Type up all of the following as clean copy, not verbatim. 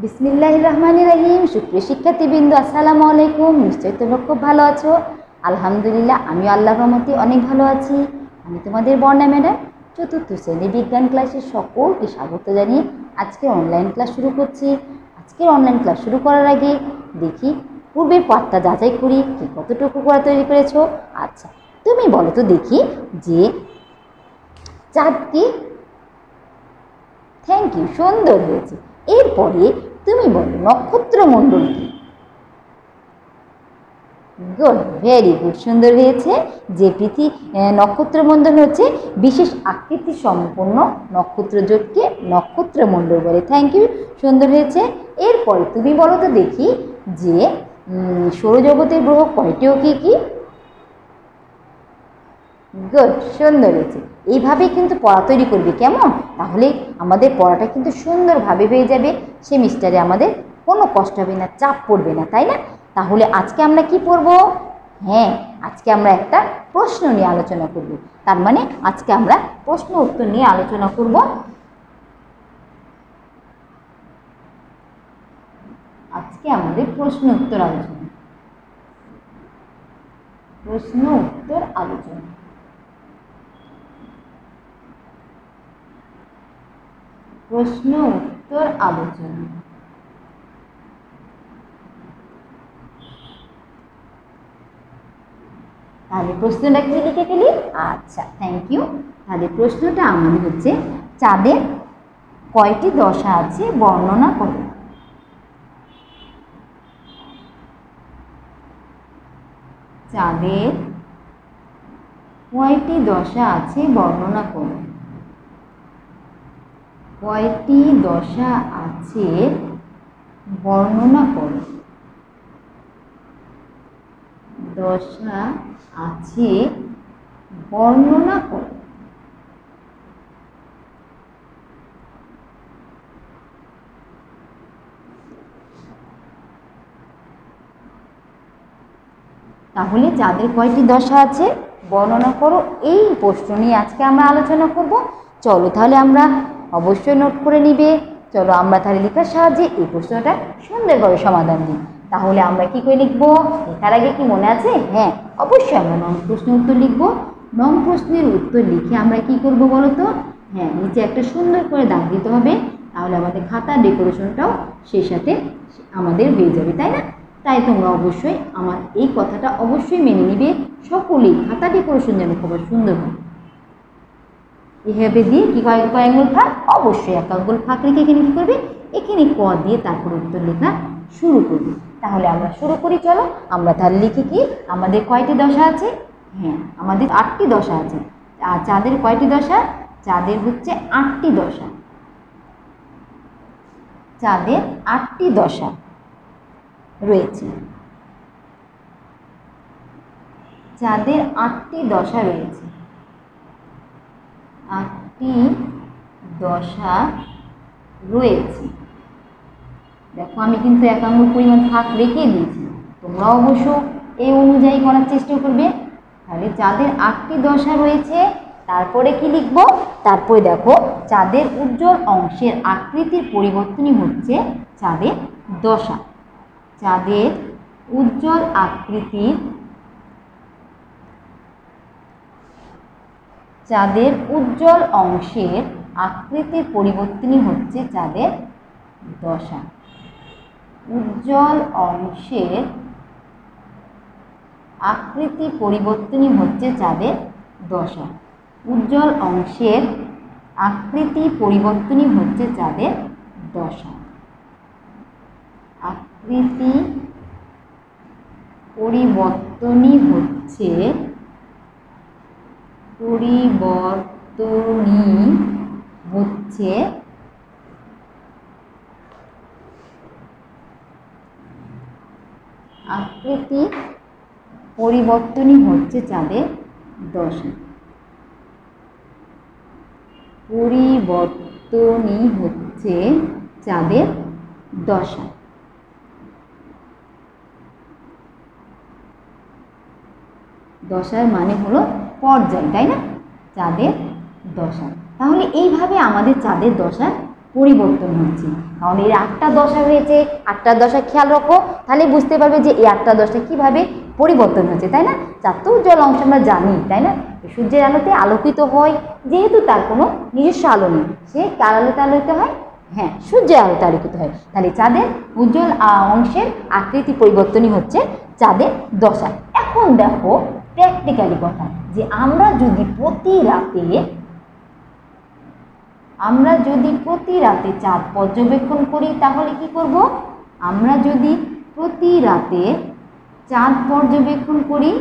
বিসমিল্লাহির রহমানির রহিম। সুপ্রিয় শিক্ষার্থীবৃন্দ, আসসালামু আলাইকুম। নিশ্চয়ই তোমরা খুব ভালো আছো। আলহামদুলিল্লাহ, আমিও আল্লাহর রহমতে অনেক ভালো আছি। আমি তোমাদের বর্ণা ম্যাডাম চতুর্থ শ্রেণী বিজ্ঞান ক্লাসে সকলকে স্বাগত জানিয়ে আজকে অনলাইন ক্লাস শুরু করছি। আজকের অনলাইন ক্লাস শুরু করার আগে দেখি পূর্বের পাঠটা যাচাই করি কি কতটুকু করা তৈরি করেছো। আচ্ছা, তুমি বলো তো দেখি যে চাঁদ কি? থ্যাংক ইউ, সুন্দর হয়েছে। এরপরে তুমি বলো নক্ষত্রমণ্ডল কি? গুড, ভেরি গুড, সুন্দর হয়েছে। যে নক্ষত্রমণ্ডল হচ্ছে বিশেষ আকৃতি সম্পন্ন নক্ষত্রজোটকে নক্ষত্রমণ্ডল বলে। থ্যাংক ইউ, সুন্দর হয়েছে। এরপরে তুমি বলো তো দেখি যে সৌরজগতের গ্রহ কয়টিও কি কি? গুড, সুন্দর হয়েছে। এইভাবেই কিন্তু পড়া তৈরি করবে, কেমন? তাহলে আমাদের পড়াটা কিন্তু সুন্দরভাবে হয়ে যাবে। সেমিস্টারে আমাদের কোনো কষ্ট হবে না, চাপ পড়বে না, তাই না? তাহলে আজকে আমরা কি পড়ব? হ্যাঁ, আজকে আমরা একটা প্রশ্ন নিয়ে আলোচনা করব। তার মানে আজকে আমরা প্রশ্ন উত্তর নিয়ে আলোচনা করব। আজকে আমাদের প্রশ্ন উত্তর আলোচনা, প্রশ্ন উত্তর আলোচনা। প্রশ্ন উত্তর আলোচনা। তাহলে প্রশ্নটা কি লিখে ফেলি? আচ্ছা, থ্যাংক ইউ। তাহলে প্রশ্নটা আমাদের হচ্ছে, চাঁদের কয়টি দশা আছে বর্ণনা করো। চাঁদের কয়টি দশা আছে বর্ণনা করো। কয়টি দশা আছে বর্ণনা করো। দশা আছে বর্ণনা করো। তাহলে চাঁদের কয়টি দশা আছে বর্ণনা করো, এই প্রশ্ন নিয়ে আজকে আমরা আলোচনা করব। চলো তাহলে আমরা অবশ্যই নোট করে নিবে। চলো আমরা তাহলে লেখার সাহায্যে এই প্রশ্নটা সুন্দরভাবে সমাধান দিই। তাহলে আমরা কি করে লিখবো? লেখার আগে কি মনে আছে? হ্যাঁ, অবশ্যই আমরা নং প্রশ্নের উত্তর লিখবো। নং প্রশ্নের উত্তর লিখে আমরা কি করব বলো তো? হ্যাঁ, নিচে একটা সুন্দর করে দাগ দিতে হবে। তাহলে আমাদের খাতার ডেকোরেশনটাও সেই সাথে আমাদের হয়ে যাবে, তাই না? তাই তোমরা অবশ্যই আমার এই কথাটা অবশ্যই মেনে নিবে। সকলেই খাতা ডেকোরেশন যেন খুব সুন্দর হয়। এভাবে দিয়ে কি কয় আঙ্গুল ফাঁক? অবশ্যই এক আঙ্গুল ফাঁক রেখে এখানে কি করবে? এখানে ক দিয়ে তারপর উত্তর লেখা শুরু করবে। তাহলে আমরা শুরু করি। চলো আমরা তাহলে লিখি কি আমাদের কয়টি দশা আছে? হ্যাঁ, আমাদের 8টি দশা আছে। আর চাঁদের কয়টি দশা? চাঁদের হচ্ছে 8টি দশা। চাঁদের 8টি দশা রয়েছে। চাঁদের 8টি দশা রয়েছে। 8টি দশা রয়েছে। দেখো আমি কিন্তু এক আঙুল পরিমাণ ফাঁক রেখে দিয়েছি, তোমরা অবশ্য এই অনুযায়ী করার চেষ্টা করবে। তাহলে চাঁদের 8টি দশা রয়েছে। তারপরে কি লিখব? তারপরে দেখো চাঁদের উজ্জ্বল অংশের আকৃতির পরিবর্তনই হচ্ছে চাঁদের দশা। চাঁদের উজ্জ্বল আকৃতির, চাঁদের উজ্জ্বল অংশের আকৃতির পরিবর্তনই হচ্ছে চাঁদের দশা। উজ্জ্বল অংশের আকৃতি পরিবর্তনই হচ্ছে চাঁদের দশা। উজ্জ্বল অংশের আকৃতি পরিবর্তনই হচ্ছে চাঁদের দশা। আকৃতি পরিবর্তনই হচ্ছে আকৃতি পরিবর্তনই হচ্ছে চাঁদের দশা। পরিবর্তনই হচ্ছে চাঁদের দশা। দশার মানে হলো পর্যায়, তাই না? চাঁদের দশা। তাহলে এইভাবে আমাদের চাঁদের দশার পরিবর্তন হচ্ছে। কারণ এর 8টা দশা হয়েছে, 8টা দশা খেয়াল রাখো, তাহলে বুঝতে পারবে যে এই 8টা দশা কীভাবে পরিবর্তন হচ্ছে, তাই না? চাঁদ তো উজ্জ্বল অংশ আমরা জানি, তাই না? সূর্যের আলোতে আলোকিত হয়, যেহেতু তার কোনো নিজস্ব আলো নেই, সে কার আলোতে আলোকিত হয়? হ্যাঁ, সূর্যের আলোতে আলোকিত হয়। তাহলে চাঁদের উজ্জ্বল অংশের আকৃতি পরিবর্তনই হচ্ছে চাঁদের দশা। এখন দেখো প্র্যাকটিক্যালি কথা, যে আমরা যদি প্রতি রাতে চাঁদ পর্যবেক্ষণ করি, তাহলে কি করব? আমরা যদি প্রতি রাতে চাঁদ পর্যবেক্ষণ করি,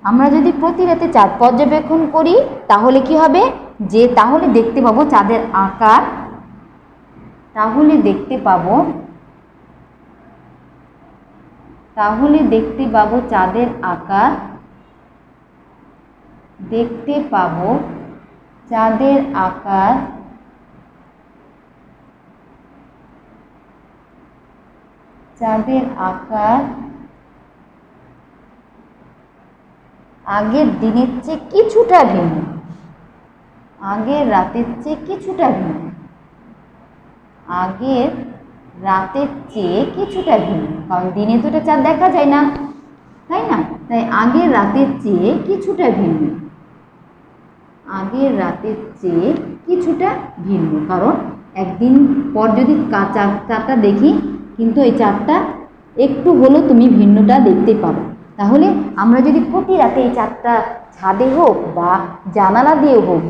আমরা যদি প্রতি রাতে চাঁদ পর্যবেক্ষণ করি, তাহলে কি হবে? যে তাহলে দেখতে পাবো চাঁদের আকার, চাঁদের আকার আগের দিনের চেয়ে কিছুটা ভিন্ন, আগের রাতের চেয়ে কিছুটা ভিন্ন, কারণ দিনে তো এটা চাঁদ দেখা যায় না, তাই না? তাই আগের রাতের চেয়ে কিছুটা ভিন্ন, কারণ একদিন পর যদি চাঁদটা দেখি, কিন্তু এই চাঁদটা একটু হলেও তুমি ভিন্নটা দেখতে পাবে। তাহলে আমরা যদি প্রতি রাতে এই চাঁদটা ছাদে হোক বা জানালা দিয়ে হোক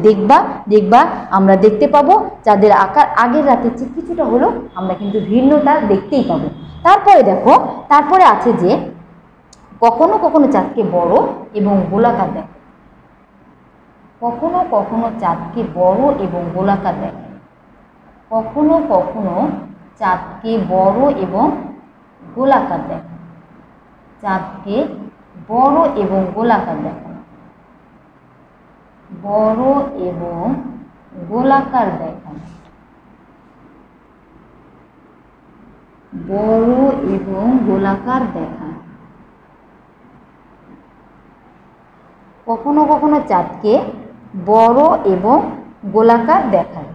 দেখবা আমরা দেখতে পাবো চাঁদের আকার আগের রাতের চেয়ে কিছুটা হলেও আমরা কিন্তু ভিন্নতা দেখতেই পাবো। তারপরে দেখো, তারপরে আছে যে কখনো কখনো চাঁদকে বড় এবং গোলাকার দেখায়, চাঁদকে বড় এবং গোলাকার দেখায়। কখনো কখনো চাঁদকে বড় এবং গোলাকার দেখায়।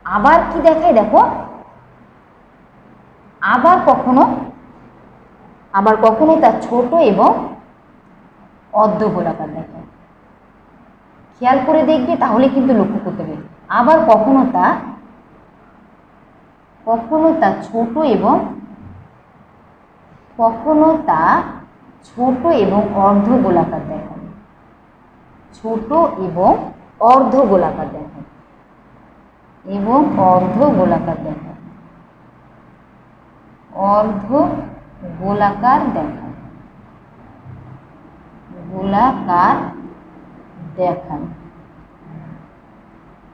আবার কি দেখায় দেখো, আবার কখনো তা ছোট এবং অর্ধ গোলাকার দেখায়। খেয়াল করে দেখবে, তাহলে কিন্তু লক্ষ্য করতে হবে। আবার কখনো তা ছোট এবং অর্ধ গোলাকার দেখায়।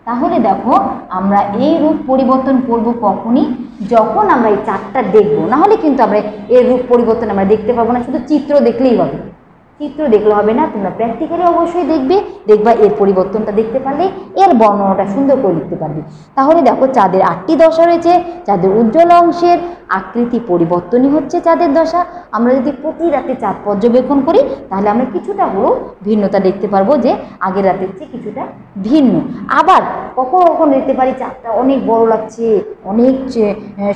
তাহলে দেখো, আমরা এই রূপ পরিবর্তন করব কখনই যখন আমরা এই চাঁদটা দেখব, না হলে কিন্তু আমরা এর রূপ পরিবর্তন আমরা দেখতে পাবো না। শুধু চিত্র দেখলেই হবে, তোমরা প্র্যাকটিক্যালি অবশ্যই দেখবা এর পরিবর্তনটা দেখতে পারলে এর বর্ণনাটা সুন্দর করে লিখতে পারবে। তাহলে দেখো, চাঁদের 8টি দশা রয়েছে। চাঁদের উজ্জ্বল অংশের আকৃতি পরিবর্তনই হচ্ছে চাঁদের দশা। আমরা যদি প্রতি রাতে চাঁদ পর্যবেক্ষণ করি, তাহলে আমরা কিছুটা হলেও ভিন্নতা দেখতে পারবো, যে আগের রাতের চেয়ে কিছুটা ভিন্ন। আবার কখনো কখনো দেখতে পারি চাঁদটা অনেক বড় লাগছে, অনেক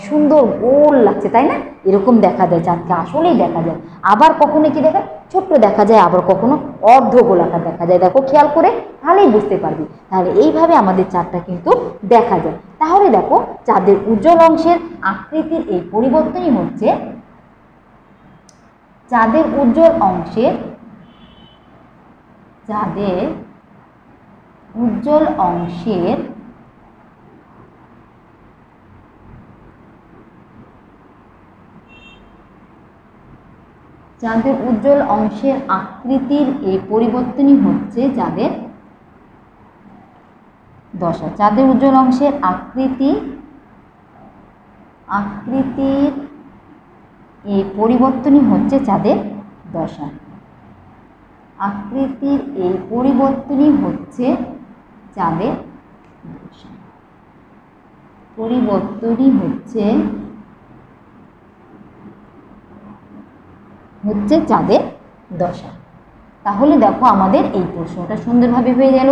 সুন্দর গোল লাগছে, তাই না? এরকম দেখা যায়, চাঁদকে আসলেই দেখা যায়। আবার কখনো কি দেখায়, ছোট্ট দেখা যায়, আবার কখনো অর্ধ গোলাকার দেখা যায়। দেখো খেয়াল করে, তাহলেই বুঝতে পারবি। তাহলে এইভাবে আমাদের চাঁদটা কিন্তু দেখা যায়। তাহলে দেখো, চাঁদের উজ্জ্বল অংশের আকৃতির এই পরিবর্তনই হচ্ছে চাঁদের উজ্জ্বল অংশের আকৃতির এই পরিবর্তনই হচ্ছে চাঁদের দশা। চাঁদের উজ্জ্বল অংশের আকৃতির এই পরিবর্তনই হচ্ছে চাঁদের দশা। আকৃতির এই পরিবর্তনই হচ্ছে চাঁদের দশা। পরিবর্তনই হচ্ছে চাঁদের দশা। তাহলে দেখো আমাদের এই প্রশ্নটা সুন্দরভাবে হয়ে গেল।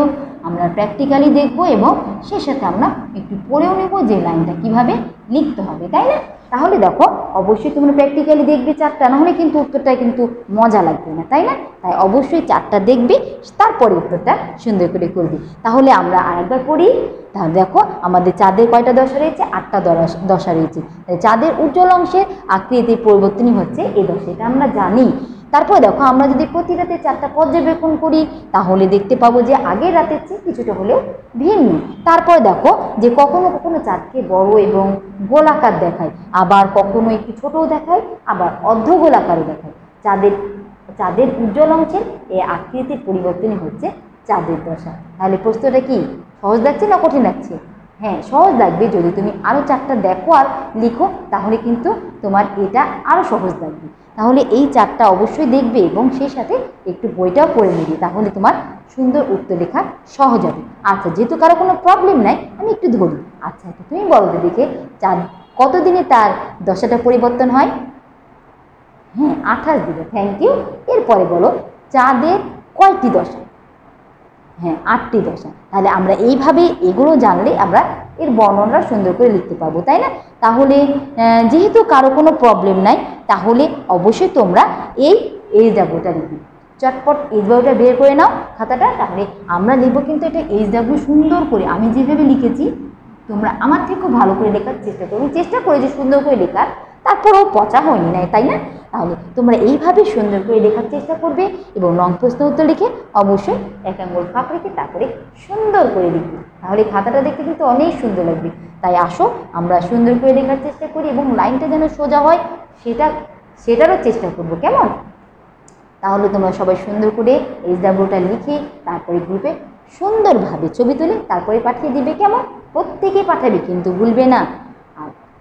আমরা প্র্যাকটিক্যালি দেখব এবং সে সাথে আমরা একটু পড়েও নেব যে লাইনটা কিভাবে লিখতে হবে, তাই না? তাহলে দেখো অবশ্যই তোমরা প্র্যাকটিক্যালি দেখবে চারটা, নাহলে কিন্তু উত্তরটা কিন্তু মজা লাগবে না, তাই না? তাই অবশ্যই চারটা দেখবে, তারপরে উত্তরটা সুন্দর করে করবে। তাহলে আমরা আরেকবার পড়ি। তাহলে দেখো আমাদের চাঁদের কয়টা দশা রয়েছে? 8টা দশা রয়েছে। চাঁদের উজ্জ্বল অংশের আকৃতির পরিবর্তনই হচ্ছে এই দশা, এটা আমরা জানি। তারপরে দেখো আমরা যদি প্রতি রাতে চারটা পর্যবেক্ষণ করি তাহলে দেখতে পাবো যে আগের রাতের চেয়ে কিছুটা হলেও ভিন্ন। তারপরে দেখো যে কখনো কখনো চাঁদকে বড় এবং গোলাকার দেখায়, আবার কখনো একটু ছোটও দেখায়, আবার অর্ধ গোলাকারও দেখায়। চাঁদের উজ্জ্বল অংশের এই আকৃতির পরিবর্তনই হচ্ছে চাঁদের দশা। তাহলে প্রশ্নটা কি সহজ লাগছে না কঠিন লাগছে? হ্যাঁ, সহজ লাগবে। যদি তুমি আরও চারটা দেখো আর লিখো তাহলে কিন্তু তোমার এটা আরও সহজ লাগবে। তাহলে এই চারটা অবশ্যই দেখবে এবং সেই সাথে একটু বইটাও পড়ে নেবে, তাহলে তোমার সুন্দর উত্তর লেখা সহজ হবে। আচ্ছা, যেহেতু কারো কোনো প্রবলেম নাই আমি একটু ধরি। আচ্ছা, তুমি বলো তো দেখে চাঁদ কতদিনে তার দশাটা পরিবর্তন হয়? হ্যাঁ, 28 দিনে। Thank you. এরপরে বলো চাঁদের কয়টি দশা? হ্যাঁ, 8টি দশা। তাহলে আমরা এইভাবে এগুলো জানলে আমরা এর বর্ণনা সুন্দর করে লিখতে পারবো, তাই না? তাহলে যেহেতু কারো কোনো প্রবলেম নাই তাহলে অবশ্যই তোমরা এই এইচডাব্লিউটা লিখবে। চটপট এইচডাব্লিউটা বের করে নাও খাতাটা। তাহলে আমরা লিখবো কিন্তু এটা এইচডাব্লিউ সুন্দর করে, আমি যেভাবে লিখেছি তোমরা আমার থেকেও ভালো করে লেখার চেষ্টা করবে। চেষ্টা করেছি সুন্দর করে লেখার, তারপরেও পচা হয়নি নাই, তাই না? তাহলে তোমরা এইভাবে সুন্দর করে লেখার চেষ্টা করবে এবং লং প্রশ্ন উত্তর লিখে অবশ্যই এক আঙুল ফাঁক রেখে তারপরে সুন্দর করে লিখবে। তাহলে খাতাটা দেখতে কিন্তু অনেক সুন্দর লাগবে। তাই আসো আমরা সুন্দর করে লেখার চেষ্টা করি এবং লাইনটা যেন সোজা হয় সেটারও চেষ্টা করবো, কেমন? তাহলে তোমরা সবাই সুন্দর করে এইচডাব্লিউটা লিখে তারপরে গ্রুপে সুন্দরভাবে ছবি তুলে তারপরে পাঠিয়ে দিবে, কেমন? প্রত্যেকে পাঠাবে কিন্তু ভুলবে না।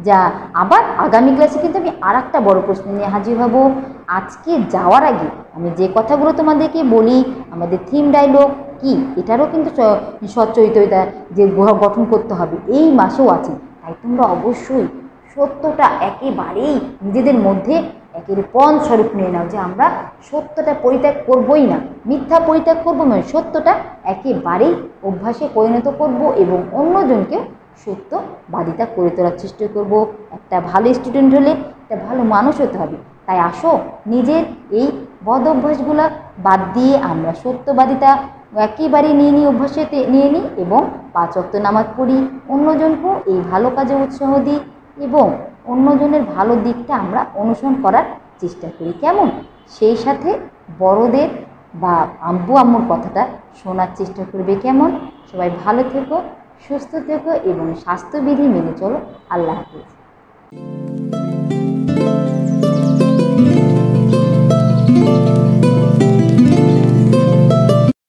যা আবার আগামী ক্লাসে কিন্তু আমি আরেকটা বড় প্রশ্ন নিয়ে হাজির হব। আজকে যাওয়ার আগে আমি যে কথাগুলো তোমাদেরকে বলি, আমাদের থিম ডায়লগ কি এটারও কিন্তু সচ্চরিত্রতা যে গঠন করতে হবে এই মাসেও আছে। তাই তোমরা অবশ্যই সত্যটা একেবারেই নিজেদের মধ্যে একেবারে পণ স্বরূপ নিয়ে নাও যে আমরা সত্যটা পরিত্যাগ করবই না, মিথ্যা পরিত্যাগ করবো নয়, সত্যটা একেবারেই অভ্যাসে পরিণত করব এবং অন্যজনকে সত্যবাদিতা করে তোলার চেষ্টা করব। একটা ভালো স্টুডেন্ট হলে একটা ভালো মানুষ হতে হবে। তাই আসো নিজের এই বদ অভ্যাসগুলো বাদ দিয়ে আমরা সত্যবাদিতা একেবারে নিয়ে অভ্যাসে নিয়ে নিই এবং 5 ওয়াক্ত নামাজ পড়ি, অন্যজনকেও এই ভালো কাজে উৎসাহ দিই এবং অন্যজনের ভালো দিকটা আমরা অনুসরণ করার চেষ্টা করি, কেমন? সেই সাথে বড়দের বা আম্মুর কথাটা শোনার চেষ্টা করবে, কেমন? সবাই ভালো থেকো, সুস্থ থেকো এবং স্বাস্থ্যবিধি মেনে চলো। আল্লাহ হাফেজ।